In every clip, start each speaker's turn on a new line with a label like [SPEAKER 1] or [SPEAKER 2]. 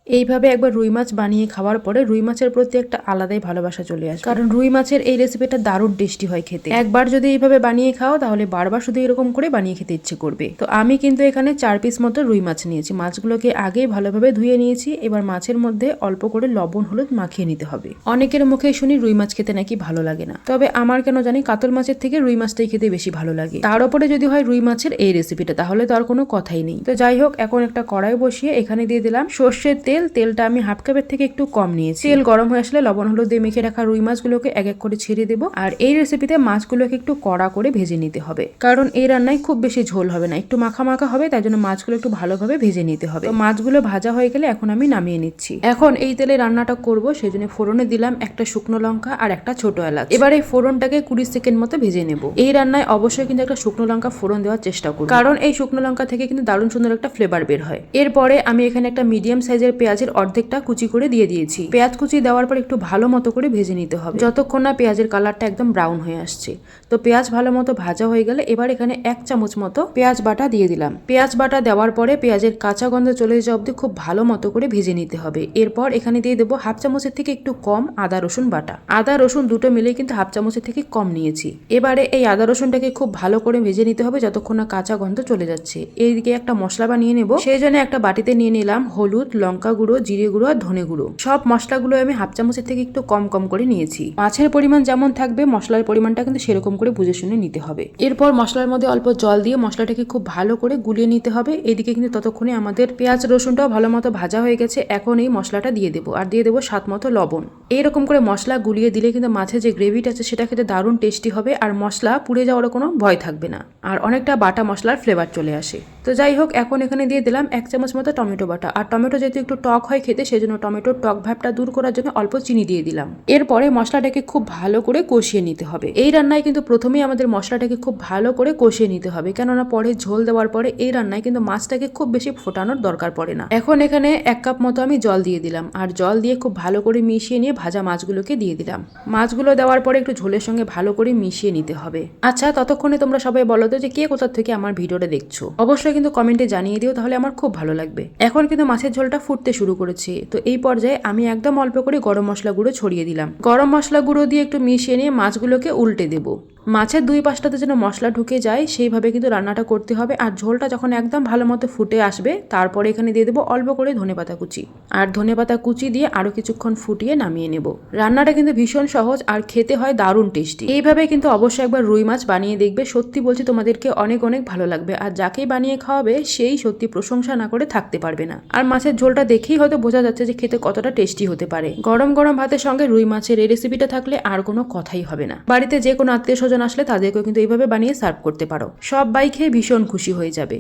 [SPEAKER 1] এইভাবে একবার রুই মাছ বানিয়ে খাওয়ার পরে রুই মাছের প্রতি একটা আলাদাই ভালোবাসা চলে আসে, কারণ রুই মাছের এই রেসিপিটা দারুণ টেস্টি হয় খেতে। একবার যদি এইভাবে বানিয়ে খাও তাহলে বারবার শুধু এরকম করে বানিয়ে খেতে ইচ্ছে করবে। তো আমি কিন্তু এখানে 4 পিস মতো রুই মাছ নিয়েছি। মাছগুলোকে আগেই ভালোভাবে ধুয়ে নিয়েছি। এবার মাছের মধ্যে অল্প করে লবণ হলুদ মাখিয়ে নিতে হবে। অনেকের মুখে শুনি রুই মাছ খেতে নাকি ভালো লাগে না, তবে আমার কেন জানি কাতল মাছের থেকে রুই মাছটাই খেতে বেশি ভালো লাগে। তার উপরে যদি হয় রুই মাছের এই রেসিপিটা, তাহলে তো আর কোনো কথাই নেই। তো যাই হোক, এখন একটা কড়াই বসিয়ে এখানে দিয়ে দিলাম সর্ষের তেল। তেলটা আমি হাফ কাপের থেকে একটু কম নিয়েছি। তেল গরম হয়ে আসলে লবণ হলুদ দিয়ে মেখে রাখা রুই মাছগুলোকে এক এক করে ছেড়ে দেবো। আর এই রেসিপিতে মাছগুলোকে একটু কড়া করে ভেজে নিতে হবে, কারণ এই রান্নায় খুব বেশি ঝোল হবে না, একটু মাখা মাখা হবে। তাই জন্য মাছগুলো একটু ভালোভাবে ভেজে নিতে হবে। তো মাছগুলো ভাজা হয়ে গেলে এখন আমি নামিয়ে নিচ্ছি। এখন এই তেলে রান্নাটা করব, সেজন্য ফোড়নে দিলাম একটা শুকনো লঙ্কা আর একটা ছোট এলাচ। এবার এই ফোড়নটাকে 20 সেকেন্ড মতো ভেজে নেব। এই রান্নায় অবশ্যই কিন্তু একটা শুকনো লঙ্কা ফোড়ন দেওয়ার চেষ্টা করব, কারণ এই শুকনো লঙ্কা থেকে কিন্তু দারুণ সুন্দর একটা ফ্লেভার বের হয়। এরপরে আমি এখানে একটা মিডিয়াম সাইজের পেঁয়াজের অর্ধেকটা কুচি করে দিয়ে দিয়েছি। পেঁয়াজ কুচি দেওয়ার পর একটু ভালো মতো করে ভেজে নিতে হবে, যতক্ষণ না পেঁয়াজের কালারটা একদম ব্রাউন হয়ে আসছে। তো পেঁয়াজ ভালো মতো ভাজা হয়ে গেলে এবার এখানে 1 চামচ মতো পেঁয়াজ বাটা দিয়ে দিলাম। পেঁয়াজ বাটা দেওয়ার পরে পেঁয়াজের কাঁচা গন্ধ চলে যাওয়া অবধি খুব ভালো মতো করে ভেজে নিতে হবে। এরপর এখানে দিয়ে দেবো হাফ চামচের থেকে একটু কম আদা রসুন বাটা। আদা রসুন দুটো মিলে কিন্তু হাফ চামচের থেকে কম নিয়েছি। এবারে এই আদা রসুনটাকে খুব ভালো করে ভেজে নিতে হবে যতক্ষণ না কাঁচা গন্ধ চলে যাচ্ছে। এইদিকে একটা মশলা বানিয়ে নেব, সেই জন্য একটা বাটিতে নিয়ে নিলাম হলুদ, লঙ্কা গুঁড়ো, জিরে গুঁড়ো আর ধনে গুঁড়ো। সব মশলাগুলো আমি হাফ চামচের থেকে একটু কম কম করে নিয়েছি। মাছের পরিমাণ যেমন থাকবে মশলার পরিমাণটা কিন্তু সেরকম করে বুঝে শুনে নিতে হবে। এরপর মশলার মধ্যে অল্প জল দিয়ে মশলাটাকে খুব ভালো করে গুলিয়ে নিতে হবে। এদিকে কিন্তু ততক্ষণে আমাদের পেঁয়াজ রসুনটাও ভালো মতো ভাজা হয়ে গেছে। এখন এই মশলাটা দিয়ে দেবো, আর দিয়ে দেবো স্বাদ মতো লবণ। এইরকম করে মশলা গুলিয়ে দিলে কিন্তু মাছের যে গ্রেভিটা আছে সেটা খেতে দারুণ টেস্টি হবে, আর মশলা পুড়ে যাওয়ার কোনো ভয় থাকবে না, আর অনেকটা বাটা মশলার ফ্লেভার চলে আসে। তো যাই হোক, এখন এখানে দিয়ে দিলাম 1 চামচ মতো টমেটো বাটা। আর টমেটো যেহেতু একটু টক হয় খেতে, সেজন্য টমেটোর টক ভাবটা দূর করার জন্য অল্প চিনি দিয়ে দিলাম। এরপরে মশলাটাকে খুব ভালো করে কষিয়ে নিতে হবে। এই রান্নায় কিন্তু প্রথমেই আমাদের মশলাটাকে খুব ভালো করে কষিয়ে নিতে হবে, কেননা পরে ঝোল দেওয়ার পরে এই রান্নায় কিন্তু মাছটাকে খুব বেশি ফোটানোর দরকার পড়ে না। এখন এখানে 1 কাপ মতো আমি জল দিয়ে দিলাম, আর জল দিয়ে খুব ভালো করে মিশিয়ে নিয়ে ভাজা মাছগুলোকে দিয়ে দিলাম। মাছগুলো দেওয়ার পরে একটু ঝোলের সঙ্গে ভালো করে মিশিয়ে নিতে হবে। আচ্ছা, ততক্ষণে তোমরা সবাই বলো তো যে কে কোথা থেকে আমার ভিডিওটা দেখছো, অবশ্যই কিন্তু কমেন্টে জানিয়ে দিও, তাহলে আমার খুব ভালো লাগবে। এখন কিন্তু মাছের ঝোলটা ফুটতে শুরু করেছে। তো এই পর্যায়ে আমি একদম অল্প করে গরম মশলা গুঁড়ো ছড়িয়ে দিলাম। গরম মশলা গুঁড়ো দিয়ে একটু মিশিয়ে নিয়ে মাছগুলোকে উল্টে দেবো। মাছের দুই পাশটাতে যেন মশলা ঢুকে যায় সেইভাবে কিন্তু রান্নাটা করতে হবে। আর ঝোলটা যখন একদম ভালো মতো ফুটে আসবে, তারপরে এখানে দিয়ে দেবো অল্প করে ধনেপাতা কুচি। আর ধনেপাতা কুচি দিয়ে আরো কিছুক্ষণ ফুটিয়ে নামিয়ে নেব। রান্নাটা কিন্তু ভীষণ সহজ আর খেতে হয় দারুণ টেস্টি। এইভাবে কিন্তু অবশ্যই একবার রুই মাছ বানিয়ে দেখবে, সত্যি বলছি তোমাদেরকে অনেক অনেক ভালো লাগবে। আর যাকেই বানিয়ে খাওয়াবে সেই সত্যি প্রশংসা না করে থাকতে পারবে না। আর মাছের ঝোলটা দেখেই হয়তো বোঝা যাচ্ছে যে খেতে কতটা টেস্টি হতে পারে। গরম গরম ভাতের সঙ্গে রুই মাছের এই রেসিপিটা থাকলে আর কোনো কথাই হবে না। বাড়িতে যে কোনো আত্মীয় স্বজন আসলে তাদেরকেও কিন্তু এইভাবে বানিয়ে সার্ভ করতে পারো। সবাই খেয়ে ভীষণ খুশি হয়ে যাবে।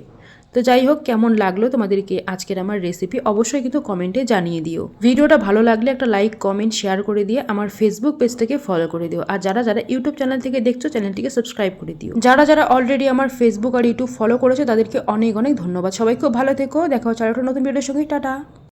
[SPEAKER 1] তো যাই হোক, কেমন লাগলো তোমাদেরকে আজকের আমার রেসিপি অবশ্যই কিন্তু কমেন্টে জানিয়ে দিও। ভিডিওটা ভালো লাগলে একটা লাইক কমেন্ট শেয়ার করে দিয়ে আমার ফেসবুক পেজটাকে ফলো করে দিও। আর যারা যারা ইউটিউব চ্যানেল থেকে দেখছো চ্যানেলটিকে সাবস্ক্রাইব করে দিও। যারা যারা অলরেডি আমার ফেসবুক আর ইউটিউব ফলো করেছো তাদেরকে অনেক অনেক ধন্যবাদ। সবাই খুব ভালো থেকো, দেখা হচ্ছে আরেকটা নতুন ভিডিওর সঙ্গে। টাটা।